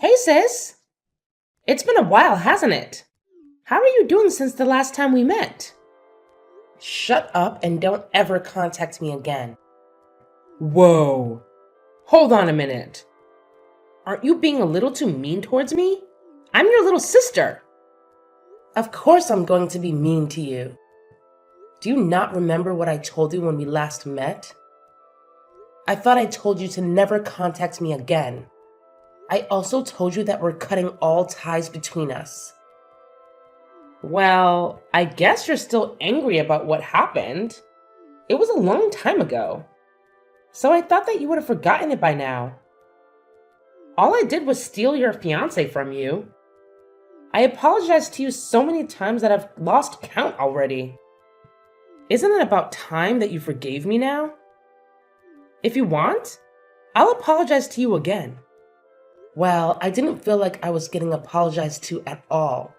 Hey sis! It's been a while, hasn't it? How are you doing since the last time we met? Shut up and don't ever contact me again. Whoa! Hold on a minute. Aren't you being a little too mean towards me? I'm your little sister. Of course I'm going to be mean to you. Do you not remember what I told you when we last met? I thought I told you to never contact me again. I also told you that we're cutting all ties between us. Well, I guess you're still angry about what happened. It was a long time ago. So I thought that you would have forgotten it by now. All I did was steal your fiancé from you. I apologized to you so many times that I've lost count already. Isn't it about time that you forgave me now? If you want, I'll apologize to you again. Well, I didn't feel like I was getting apologized to at all.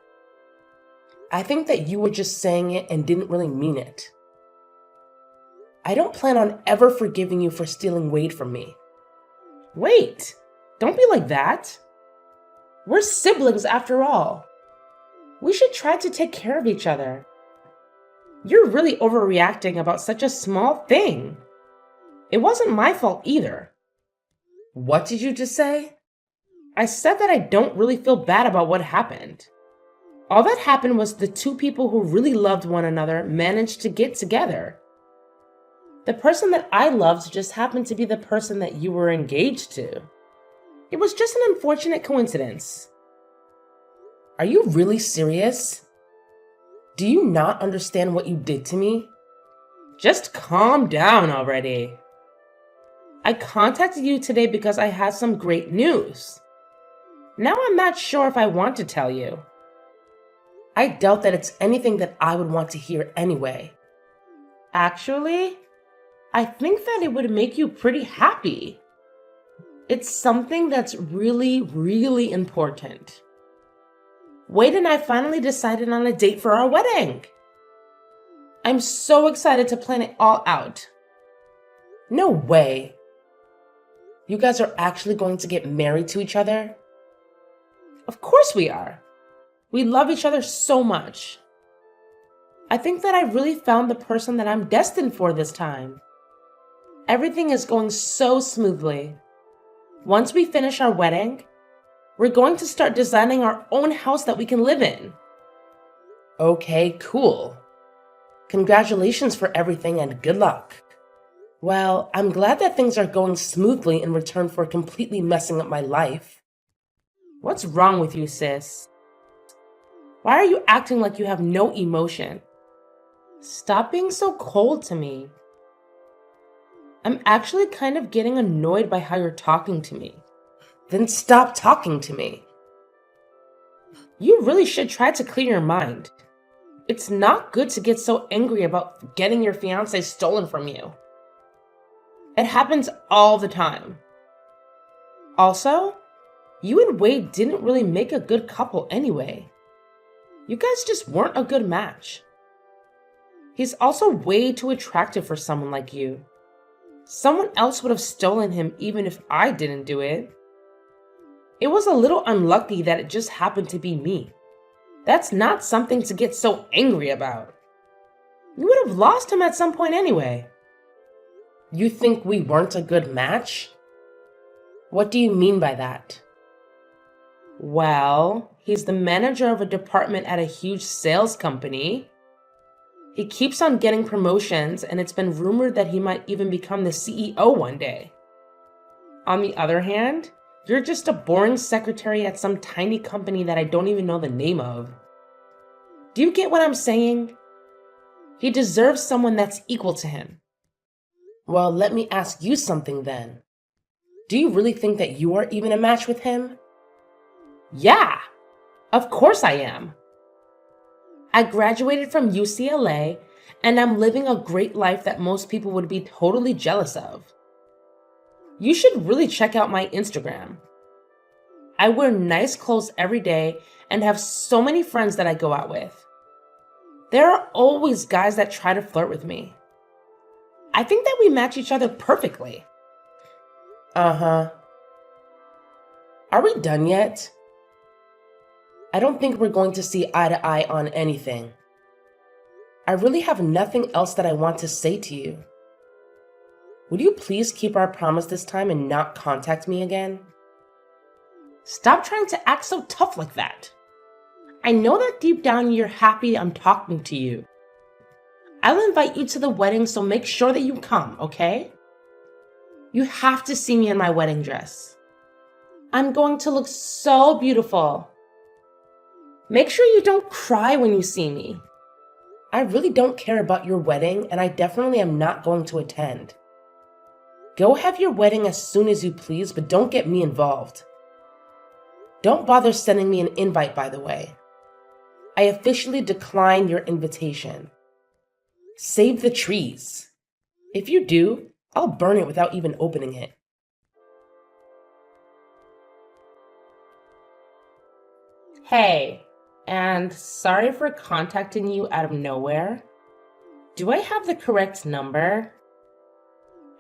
I think that you were just saying it and didn't really mean it. I don't plan on ever forgiving you for stealing Wade from me. Wait, don't be like that. We're siblings after all. We should try to take care of each other. You're really overreacting about such a small thing. It wasn't my fault either. What did you just say? I said that I don't really feel bad about what happened. All that happened was the two people who really loved one another managed to get together. The person that I loved just happened to be the person that you were engaged to. It was just an unfortunate coincidence. Are you really serious? Do you not understand what you did to me? Just calm down already. I contacted you today because I had some great news. Now I'm not sure if I want to tell you. I doubt that it's anything that I would want to hear anyway. Actually, I think that it would make you pretty happy. It's something that's really, really important. Wade and I finally decided on a date for our wedding. I'm so excited to plan it all out. No way. You guys are actually going to get married to each other? Of course we are. We love each other so much. I think that I really found the person that I'm destined for this time. Everything is going so smoothly. Once we finish our wedding, we're going to start designing our own house that we can live in. Okay, cool. Congratulations for everything and good luck. Well, I'm glad that things are going smoothly in return for completely messing up my life. What's wrong with you, sis? Why are you acting like you have no emotion? Stop being so cold to me. I'm actually kind of getting annoyed by how you're talking to me. Then stop talking to me. You really should try to clear your mind. It's not good to get so angry about getting your fiancé stolen from you. It happens all the time. Also, you and Wade didn't really make a good couple anyway. You guys just weren't a good match. He's also way too attractive for someone like you. Someone else would have stolen him even if I didn't do it. It was a little unlucky that it just happened to be me. That's not something to get so angry about. You would have lost him at some point anyway. You think we weren't a good match? What do you mean by that? Well, he's the manager of a department at a huge sales company. He keeps on getting promotions, and it's been rumored that he might even become the CEO one day. On the other hand, you're just a boring secretary at some tiny company that I don't even know the name of. Do you get what I'm saying? He deserves someone that's equal to him. Well, let me ask you something then. Do you really think that you are even a match with him? Yeah, of course I am. I graduated from UCLA, and I'm living a great life that most people would be totally jealous of. You should really check out my Instagram. I wear nice clothes every day and have so many friends that I go out with. There are always guys that try to flirt with me. I think that we match each other perfectly. Uh-huh. Are we done yet? I don't think we're going to see eye to eye on anything. I really have nothing else that I want to say to you. Would you please keep our promise this time and not contact me again? Stop trying to act so tough like that. I know that deep down you're happy I'm talking to you. I'll invite you to the wedding, so make sure that you come, okay? You have to see me in my wedding dress. I'm going to look so beautiful. Make sure you don't cry when you see me. I really don't care about your wedding, and I definitely am not going to attend. Go have your wedding as soon as you please, but don't get me involved. Don't bother sending me an invite, by the way. I officially decline your invitation. Save the trees. If you do, I'll burn it without even opening it. Hey, and sorry for contacting you out of nowhere. Do I have the correct number?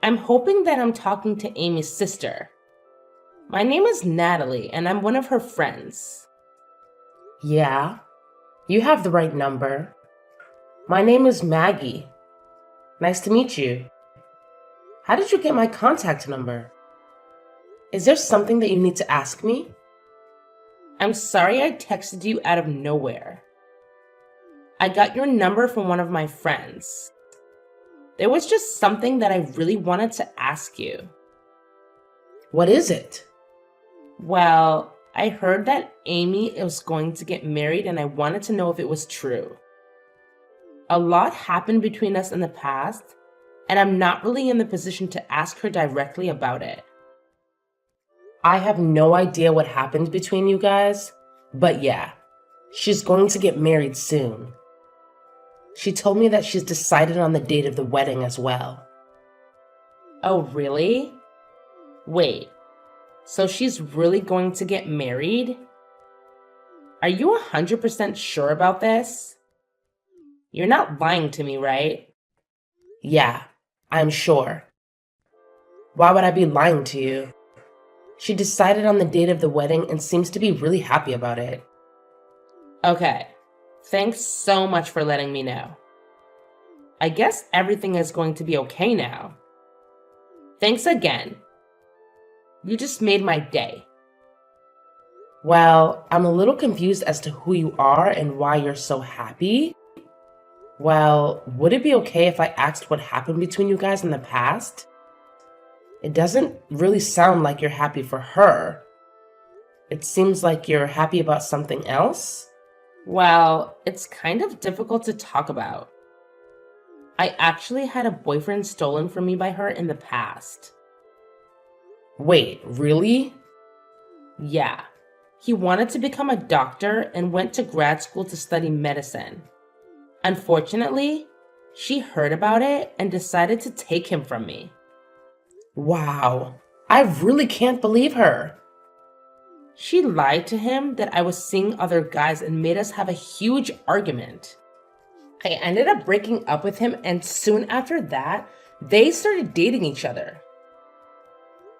I'm hoping that I'm talking to Amy's sister. My name is Natalie, and I'm one of her friends. Yeah, you have the right number. My name is Maggie. Nice to meet you. How did you get my contact number? Is there something that you need to ask me? I'm sorry I texted you out of nowhere. I got your number from one of my friends. There was just something that I really wanted to ask you. What is it? Well, I heard that Amy was going to get married, and I wanted to know if it was true. A lot happened between us in the past, and I'm not really in the position to ask her directly about it. I have no idea what happened between you guys, but yeah, she's going to get married soon. She told me that she's decided on the date of the wedding as well. Oh, really? Wait, so she's really going to get married? Are you 100% sure about this? You're not lying to me, right? Yeah, I'm sure. Why would I be lying to you? She decided on the date of the wedding and seems to be really happy about it. Okay, thanks so much for letting me know. I guess everything is going to be okay now. Thanks again. You just made my day. Well, I'm a little confused as to who you are and why you're so happy. Well, would it be okay if I asked what happened between you guys in the past? It doesn't really sound like you're happy for her. It seems like you're happy about something else. Well, it's kind of difficult to talk about. I actually had a boyfriend stolen from me by her in the past. Wait, really? Yeah. He wanted to become a doctor and went to grad school to study medicine. Unfortunately, she heard about it and decided to take him from me. Wow, I really can't believe her. She lied to him that I was seeing other guys and made us have a huge argument. I ended up breaking up with him, and soon after that, they started dating each other.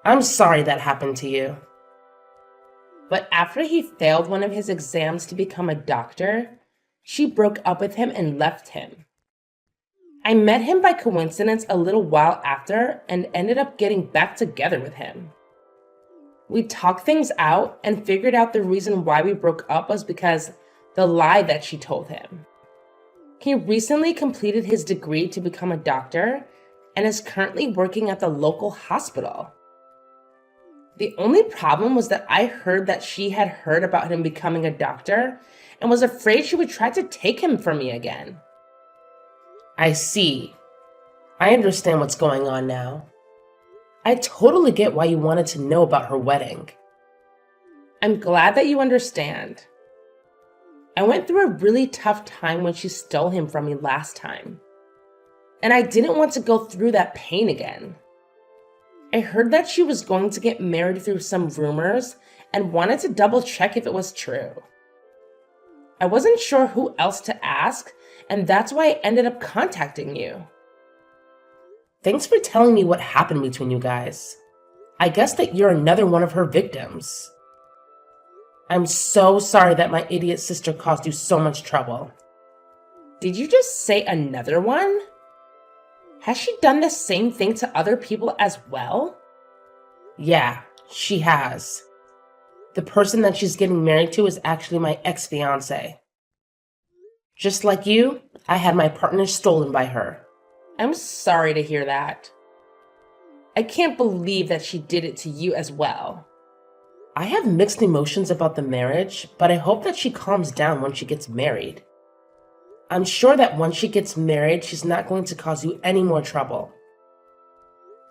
I'm sorry that happened to you. But after he failed one of his exams to become a doctor, she broke up with him and left him. I met him by coincidence a little while after and ended up getting back together with him. We talked things out and figured out the reason why we broke up was because the lie that she told him. He recently completed his degree to become a doctor and is currently working at the local hospital. The only problem was that I heard that she had heard about him becoming a doctor and was afraid she would try to take him from me again. I see. I understand what's going on now. I totally get why you wanted to know about her wedding. I'm glad that you understand. I went through a really tough time when she stole him from me last time, and I didn't want to go through that pain again. I heard that she was going to get married through some rumors and wanted to double check if it was true. I wasn't sure who else to ask, and that's why I ended up contacting you. Thanks for telling me what happened between you guys. I guess that you're another one of her victims. I'm so sorry that my idiot sister caused you so much trouble. Did you just say another one? Has she done the same thing to other people as well? Yeah, she has. The person that she's getting married to is actually my ex-fiance. Just like you, I had my partner stolen by her. I'm sorry to hear that. I can't believe that she did it to you as well. I have mixed emotions about the marriage, but I hope that she calms down when she gets married. I'm sure that once she gets married, she's not going to cause you any more trouble.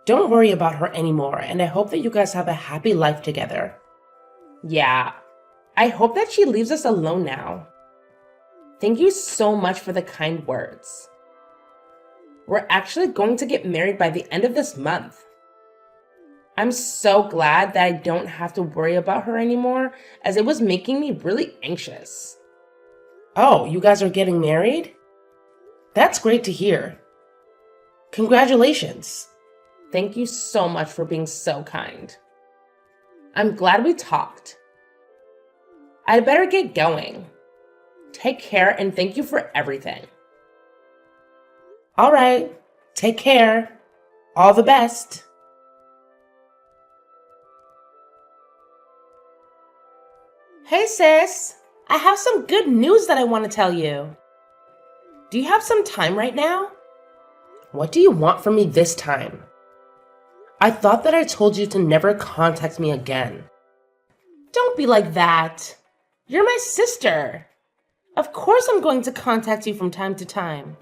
Don't worry about her anymore, and I hope that you guys have a happy life together. Yeah, I hope that she leaves us alone now. Thank you so much for the kind words. We're actually going to get married by the end of this month. I'm so glad that I don't have to worry about her anymore, as it was making me really anxious. Oh, you guys are getting married? That's great to hear. Congratulations. Thank you so much for being so kind. I'm glad we talked. I'd better get going. Take care and thank you for everything. All right, take care. All the best. Hey sis, I have some good news that I want to tell you. Do you have some time right now? What do you want from me this time? I thought that I told you to never contact me again. Don't be like that. You're my sister. Of course I'm going to contact you from time to time.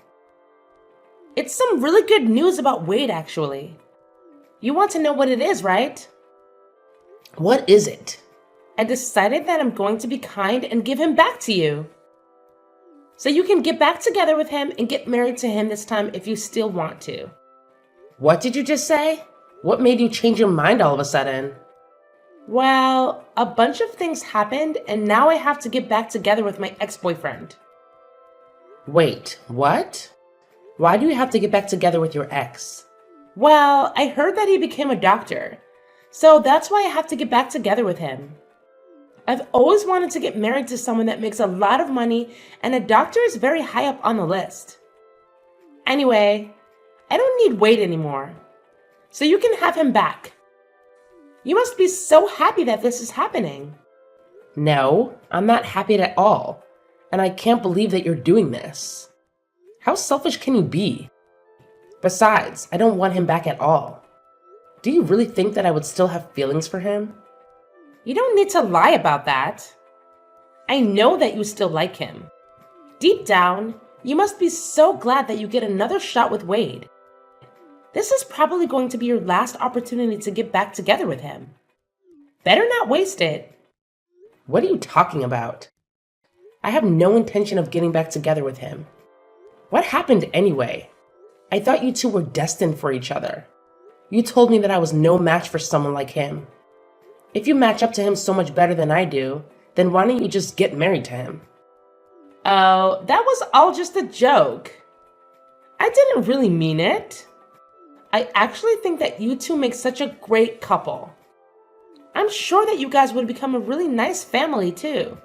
It's some really good news about Wade, actually. You want to know what it is, right? What is it? I decided that I'm going to be kind and give him back to you. So you can get back together with him and get married to him this time if you still want to. What did you just say? What made you change your mind all of a sudden? Well, a bunch of things happened and now I have to get back together with my ex-boyfriend. Wait, what? Why do you have to get back together with your ex? Well, I heard that he became a doctor, so that's why I have to get back together with him. I've always wanted to get married to someone that makes a lot of money, and a doctor is very high up on the list. Anyway, I don't need Wade anymore, so you can have him back. You must be so happy that this is happening. No, I'm not happy at all, and I can't believe that you're doing this. How selfish can you be? Besides, I don't want him back at all. Do you really think that I would still have feelings for him? You don't need to lie about that. I know that you still like him. Deep down, you must be so glad that you get another shot with Wade. This is probably going to be your last opportunity to get back together with him. Better not waste it. What are you talking about? I have no intention of getting back together with him. What happened anyway? I thought you two were destined for each other. You told me that I was no match for someone like him. If you match up to him so much better than I do, then why don't you just get married to him? Oh, that was all just a joke. I didn't really mean it. I actually think that you two make such a great couple. I'm sure that you guys would become a really nice family too.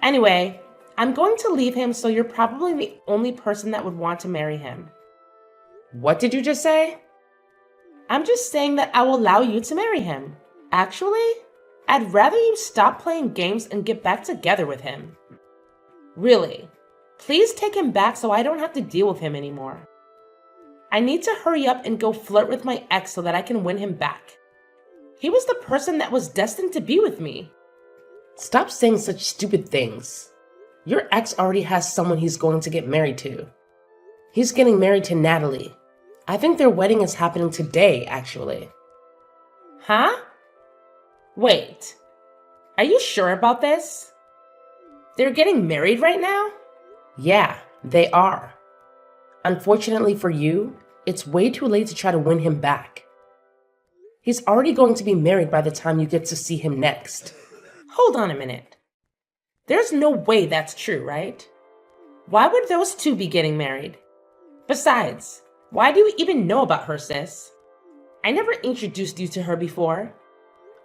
Anyway, I'm going to leave him, so you're probably the only person that would want to marry him. What did you just say? I'm just saying that I will allow you to marry him. Actually, I'd rather you stop playing games and get back together with him. Really, please take him back so I don't have to deal with him anymore. I need to hurry up and go flirt with my ex so that I can win him back. He was the person that was destined to be with me. Stop saying such stupid things. Your ex already has someone he's going to get married to. He's getting married to Natalie. I think their wedding is happening today, actually. Huh? Wait, are you sure about this? They're getting married right now? Yeah, they are. Unfortunately for you, it's way too late to try to win him back. He's already going to be married by the time you get to see him next. Hold on a minute. There's no way that's true, right? Why would those two be getting married? Besides, why do you even know about her, sis? I never introduced you to her before.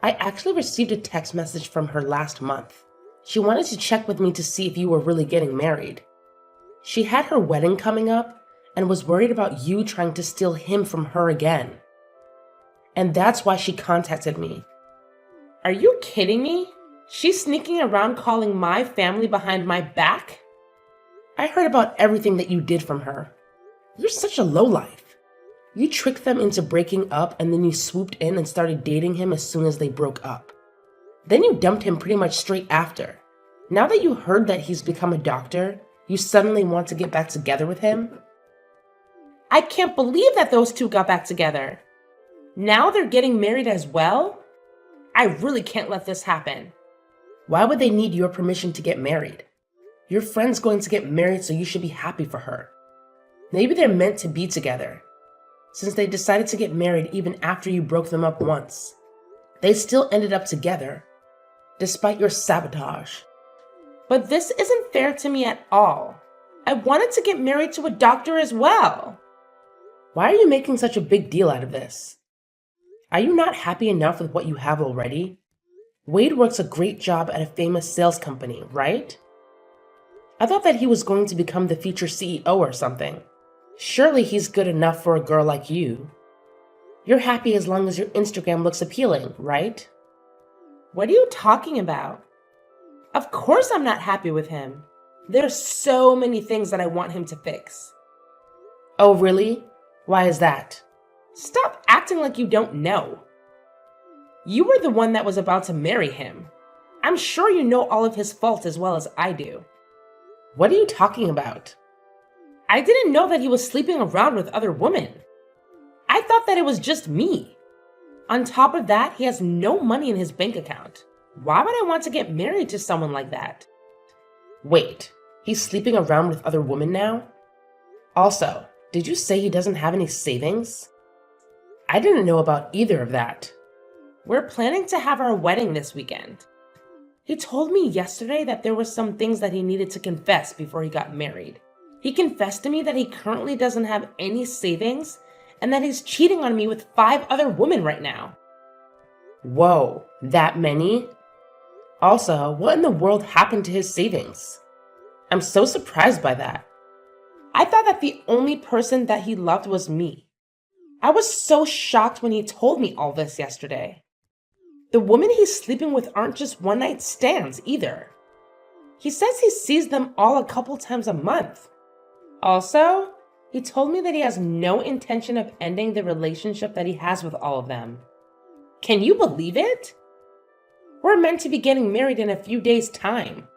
I actually received a text message from her last month. She wanted to check with me to see if you were really getting married. She had her wedding coming up and was worried about you trying to steal him from her again. And that's why she contacted me. Are you kidding me? She's sneaking around calling my family behind my back? I heard about everything that you did from her. You're such a lowlife. You tricked them into breaking up and then you swooped in and started dating him as soon as they broke up. Then you dumped him pretty much straight after. Now that you heard that he's become a doctor, you suddenly want to get back together with him? I can't believe that those two got back together. Now they're getting married as well? I really can't let this happen. Why would they need your permission to get married? Your friend's going to get married, so you should be happy for her. Maybe they're meant to be together. Since they decided to get married even after you broke them up once, they still ended up together, despite your sabotage. But this isn't fair to me at all. I wanted to get married to a doctor as well. Why are you making such a big deal out of this? Are you not happy enough with what you have already? Wade works a great job at a famous sales company, right? I thought that he was going to become the future CEO or something. Surely he's good enough for a girl like you. You're happy as long as your Instagram looks appealing, right? What are you talking about? Of course I'm not happy with him. There's so many things that I want him to fix. Oh, really? Why is that? Stop acting like you don't know. You were the one that was about to marry him. I'm sure you know all of his faults as well as I do. What are you talking about? I didn't know that he was sleeping around with other women. I thought that it was just me. On top of that, he has no money in his bank account. Why would I want to get married to someone like that? Wait, he's sleeping around with other women now? Also, did you say he doesn't have any savings? I didn't know about either of that. We're planning to have our wedding this weekend. He told me yesterday that there were some things that he needed to confess before he got married. He confessed to me that he currently doesn't have any savings and that he's cheating on me with 5 other women right now. Whoa, that many? Also, what in the world happened to his savings? I'm so surprised by that. I thought that the only person that he loved was me. I was so shocked when he told me all this yesterday. The women he's sleeping with aren't just one-night stands either. He says he sees them all a couple times a month. Also, he told me that he has no intention of ending the relationship that he has with all of them. Can you believe it? We're meant to be getting married in a few days' time.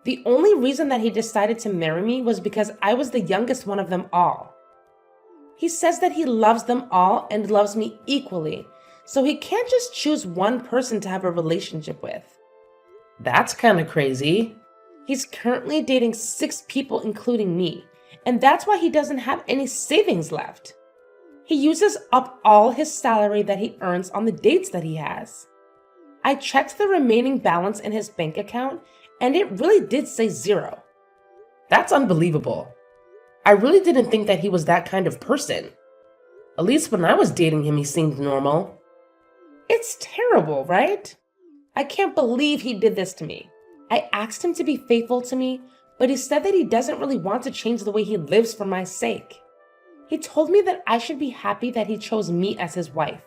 The only reason that he decided to marry me was because I was the youngest one of them all. He says that he loves them all and loves me equally, so he can't just choose one person to have a relationship with. That's kind of crazy. He's currently dating 6 people, including me, and that's why he doesn't have any savings left. He uses up all his salary that he earns on the dates that he has. I checked the remaining balance in his bank account, and it really did say 0. That's unbelievable. I really didn't think that he was that kind of person. At least when I was dating him, he seemed normal. It's terrible, right? I can't believe he did this to me. I asked him to be faithful to me, but he said that he doesn't really want to change the way he lives for my sake. He told me that I should be happy that he chose me as his wife.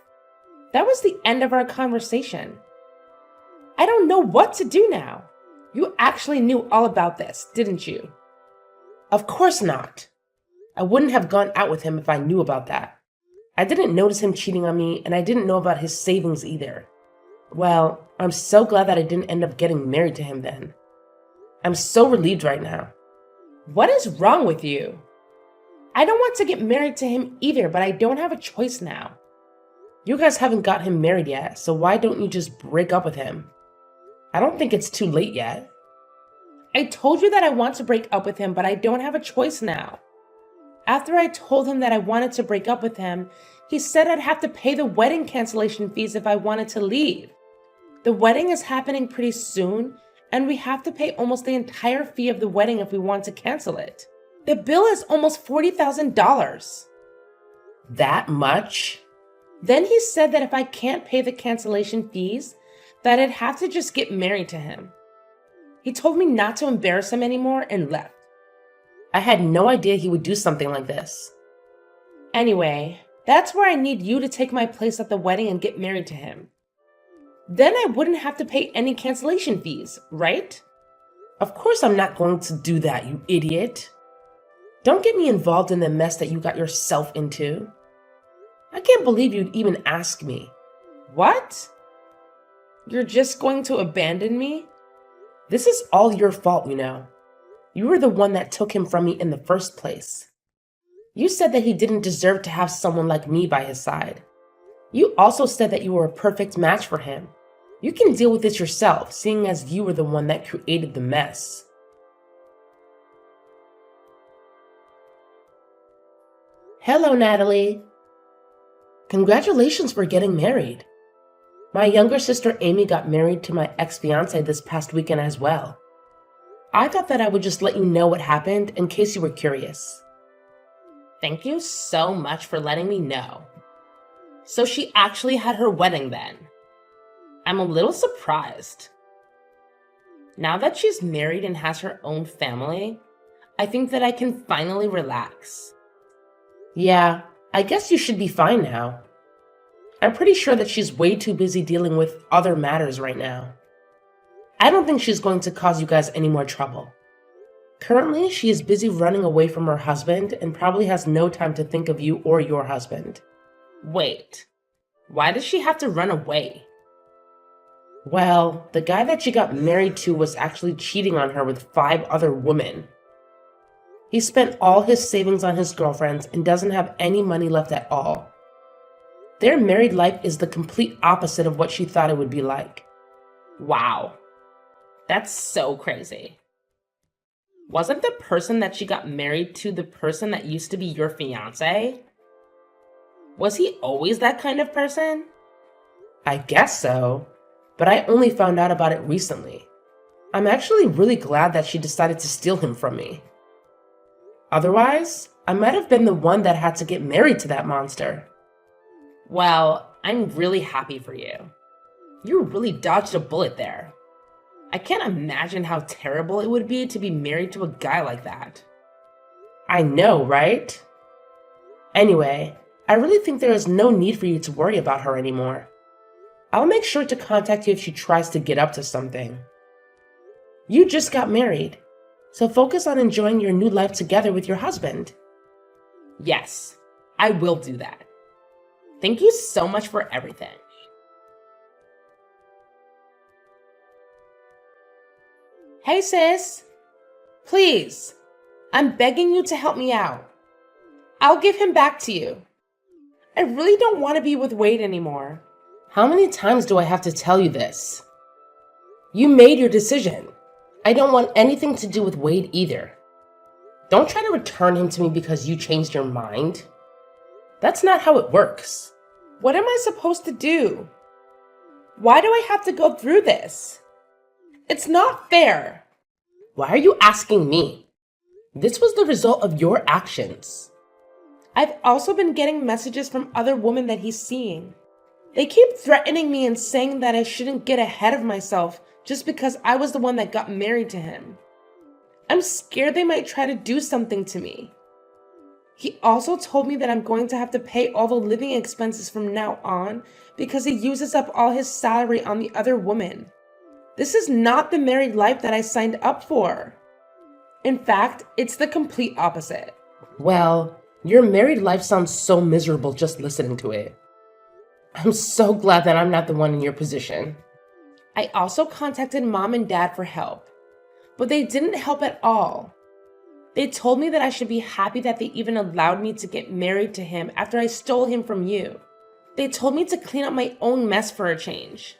That was the end of our conversation. I don't know what to do now. You actually knew all about this, didn't you? Of course not. I wouldn't have gone out with him if I knew about that. I didn't notice him cheating on me, and I didn't know about his savings either. Well, I'm so glad that I didn't end up getting married to him then. I'm so relieved right now. What is wrong with you? I don't want to get married to him either, but I don't have a choice now. You guys haven't got him married yet, so why don't you just break up with him? I don't think it's too late yet. I told you that I want to break up with him, but I don't have a choice now. After I told him that I wanted to break up with him, he said I'd have to pay the wedding cancellation fees if I wanted to leave. The wedding is happening pretty soon, and we have to pay almost the entire fee of the wedding if we want to cancel it. The bill is almost $40,000. That much? Then he said that if I can't pay the cancellation fees, that I'd have to just get married to him. He told me not to embarrass him anymore and left. I had no idea he would do something like this. Anyway, that's where I need you to take my place at the wedding and get married to him. Then I wouldn't have to pay any cancellation fees, right? Of course I'm not going to do that, you idiot. Don't get me involved in the mess that you got yourself into. I can't believe you'd even ask me. What? You're just going to abandon me? This is all your fault, you know. You were the one that took him from me in the first place. You said that he didn't deserve to have someone like me by his side. You also said that you were a perfect match for him. You can deal with this yourself, seeing as you were the one that created the mess. Hello, Natalie. Congratulations for getting married. My younger sister Amy got married to my ex-fiance this past weekend as well. I thought that I would just let you know what happened in case you were curious. Thank you so much for letting me know. So she actually had her wedding then. I'm a little surprised. Now that she's married and has her own family, I think that I can finally relax. Yeah, I guess you should be fine now. I'm pretty sure that she's way too busy dealing with other matters right now. I don't think she's going to cause you guys any more trouble. Currently, she is busy running away from her husband and probably has no time to think of you or your husband. Wait, why does she have to run away? Well, the guy that she got married to was actually cheating on her with 5 other women. He spent all his savings on his girlfriends and doesn't have any money left at all. Their married life is the complete opposite of what she thought it would be like. Wow, that's so crazy. Wasn't the person that she got married to the person that used to be your fiancé? Was he always that kind of person? I guess so, but I only found out about it recently. I'm actually really glad that she decided to steal him from me. Otherwise, I might have been the one that had to get married to that monster. Well, I'm really happy for you. You really dodged a bullet there. I can't imagine how terrible it would be to be married to a guy like that. I know, right? Anyway, I really think there is no need for you to worry about her anymore. I'll make sure to contact you if she tries to get up to something. You just got married, so focus on enjoying your new life together with your husband. Yes, I will do that. Thank you so much for everything. Hey sis, please, I'm begging you to help me out. I'll give him back to you. I really don't want to be with Wade anymore. How many times do I have to tell you this? You made your decision. I don't want anything to do with Wade either. Don't try to return him to me because you changed your mind. That's not how it works. What am I supposed to do? Why do I have to go through this? It's not fair. Why are you asking me? This was the result of your actions. I've also been getting messages from other women that he's seeing. They keep threatening me and saying that I shouldn't get ahead of myself just because I was the one that got married to him. I'm scared they might try to do something to me. He also told me that I'm going to have to pay all the living expenses from now on because he uses up all his salary on the other woman. This is not the married life that I signed up for. In fact, it's the complete opposite. Well, your married life sounds so miserable just listening to it. I'm so glad that I'm not the one in your position. I also contacted mom and dad for help, but they didn't help at all. They told me that I should be happy that they even allowed me to get married to him after I stole him from you. They told me to clean up my own mess for a change.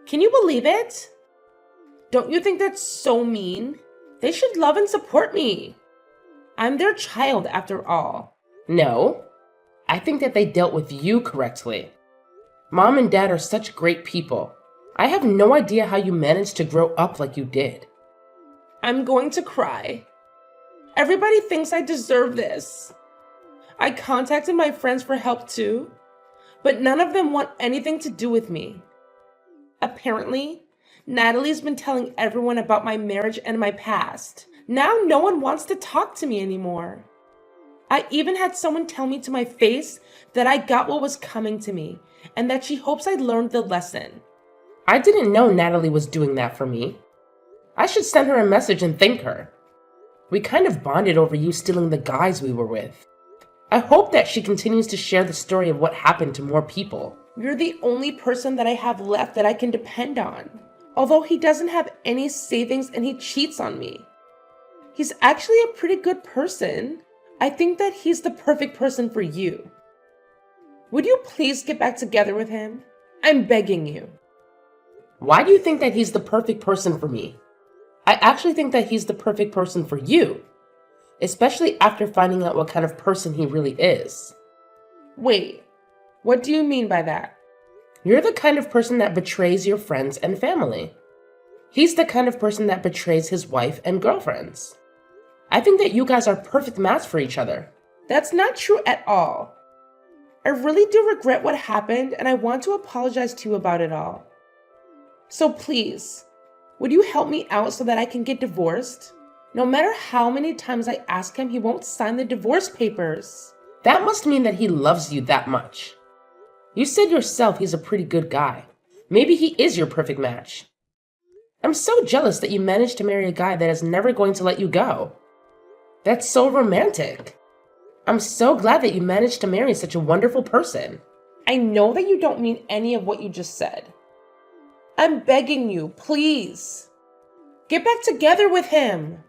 Can you believe it? Don't you think that's so mean? They should love and support me. I'm their child after all. No, I think that they dealt with you correctly. Mom and dad are such great people. I have no idea how you managed to grow up like you did. I'm going to cry. Everybody thinks I deserve this. I contacted my friends for help too, but none of them want anything to do with me. Apparently, Natalie's been telling everyone about my marriage and my past. Now no one wants to talk to me anymore. I even had someone tell me to my face that I got what was coming to me and that she hopes I learned the lesson. I didn't know Natalie was doing that for me. I should send her a message and thank her. We kind of bonded over you stealing the guys we were with. I hope that she continues to share the story of what happened to more people. You're the only person that I have left that I can depend on. Although he doesn't have any savings and he cheats on me. He's actually a pretty good person. I think that he's the perfect person for you. Would you please get back together with him? I'm begging you. Why do you think that he's the perfect person for me? I actually think that he's the perfect person for you, especially after finding out what kind of person he really is. Wait, what do you mean by that? You're the kind of person that betrays your friends and family. He's the kind of person that betrays his wife and girlfriends. I think that you guys are a perfect match for each other. That's not true at all. I really do regret what happened and I want to apologize to you about it all. So please, would you help me out so that I can get divorced? No matter how many times I ask him, he won't sign the divorce papers. That must mean that he loves you that much. You said yourself he's a pretty good guy. Maybe he is your perfect match. I'm so jealous that you managed to marry a guy that is never going to let you go. That's so romantic. I'm so glad that you managed to marry such a wonderful person. I know that you don't mean any of what you just said. I'm begging you, please. Get back together with him.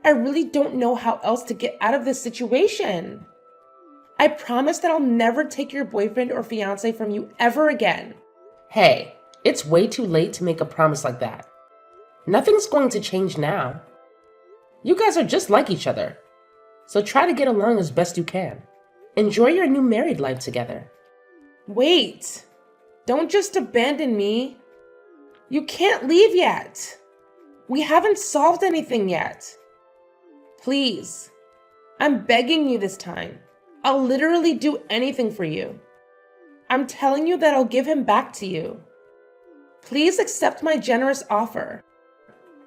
I really don't know how else to get out of this situation. I promise that I'll never take your boyfriend or fiance from you ever again. Hey, it's way too late to make a promise like that. Nothing's going to change now. You guys are just like each other. So try to get along as best you can. Enjoy your new married life together. Wait, don't just abandon me. You can't leave yet. We haven't solved anything yet. Please, I'm begging you this time. I'll literally do anything for you. I'm telling you that I'll give him back to you. Please accept my generous offer.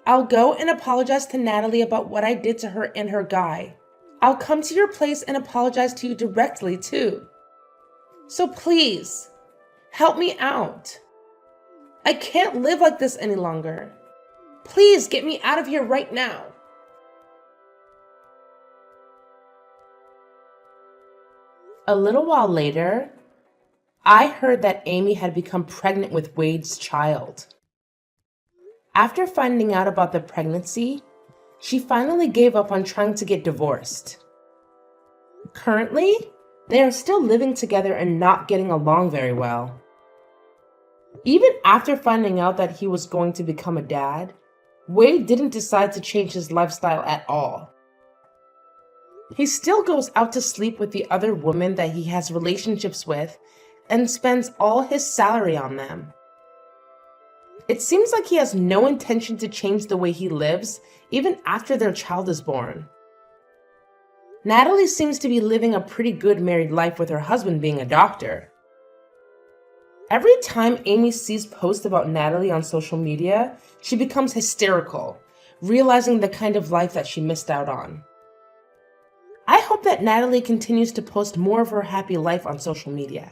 I'll go and apologize to Natalie about what I did to her and her guy. I'll come to your place and apologize to you directly too. So please, help me out. I can't live like this any longer. Please get me out of here right now. A little while later, I heard that Amy had become pregnant with Wade's child. After finding out about the pregnancy, she finally gave up on trying to get divorced. Currently, they are still living together and not getting along very well. Even after finding out that he was going to become a dad, Wade didn't decide to change his lifestyle at all. He still goes out to sleep with the other women that he has relationships with and spends all his salary on them. It seems like he has no intention to change the way he lives, even after their child is born. Natalie seems to be living a pretty good married life with her husband being a doctor. Every time Amy sees posts about Natalie on social media, she becomes hysterical, realizing the kind of life that she missed out on. I hope that Natalie continues to post more of her happy life on social media.